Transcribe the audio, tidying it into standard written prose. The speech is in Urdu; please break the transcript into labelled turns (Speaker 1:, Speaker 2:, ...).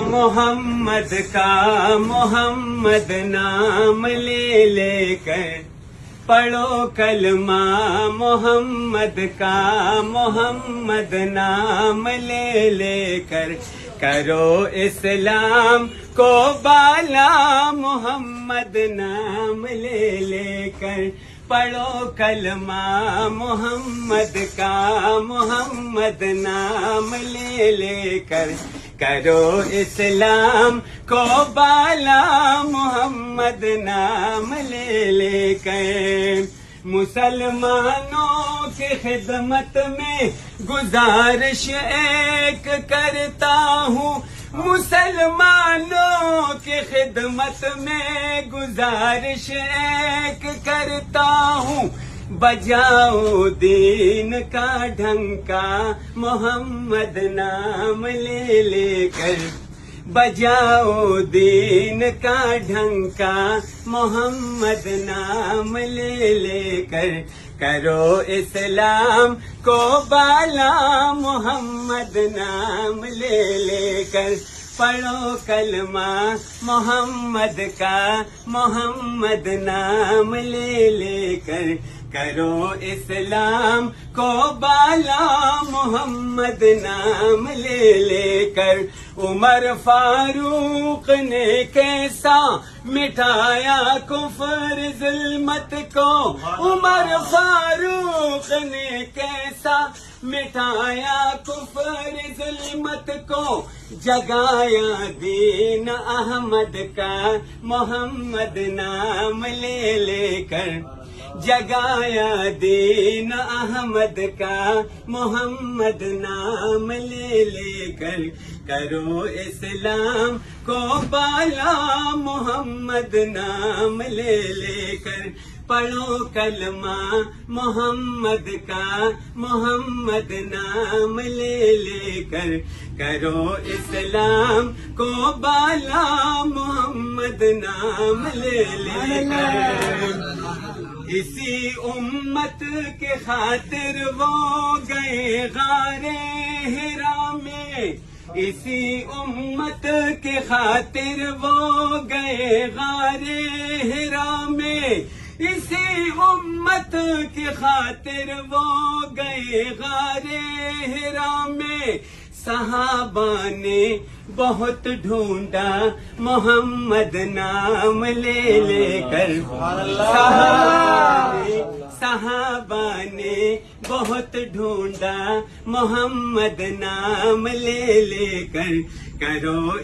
Speaker 1: محمد کا محمد نام لے لے کر پڑھو کلمہ محمد کا محمد نام لے لے کر کرو اسلام کو بالا محمد نام لے لے کر پڑھو کلمہ محمد کا محمد نام لے لے کر کرو اسلام کو بالا محمد نام لے لے کر مسلمانوں کی خدمت میں گزارش ایک کرتا ہوں مسلمانوں کی خدمت میں گزارش ایک کرتا ہوں بجاؤ دین کا ڈھنکا محمد نام لے لے کر بجاؤ دین کا ڈھنکا محمد نام لے لے کر کرو اسلام کو بالا محمد نام لے لے کر پڑھو کلمہ محمد کا محمد نام لے لے کر کرو اسلام کو بالا محمد نام لے لے کر عمر فاروق نے کیسا مٹایا کفر ظلمت کو عمر فاروق نے کیسا مٹایا کفر ظلمت کو جگایا دین احمد کا محمد نام لے لے کر جگایا دین احمد کا محمد نام لے لے کر کرو اسلام کو بالا محمد نام لے لے کر پڑھو کلمہ محمد کا محمد نام لے لے کر کرو اسلام کو بالا محمد نام لے لے کر اسی امت کے خاطر وہ گئے غار حرا میں اسی امت کے خاطر وہ گئے غار حرا میں اسی امت کی خاطر وہ گئے غار حرا میں صحابہ نے بہت ڈھونڈا محمد نام لے لے کر صحابہ نے بہت ڈھونڈا محمد نام لے لے کر کرو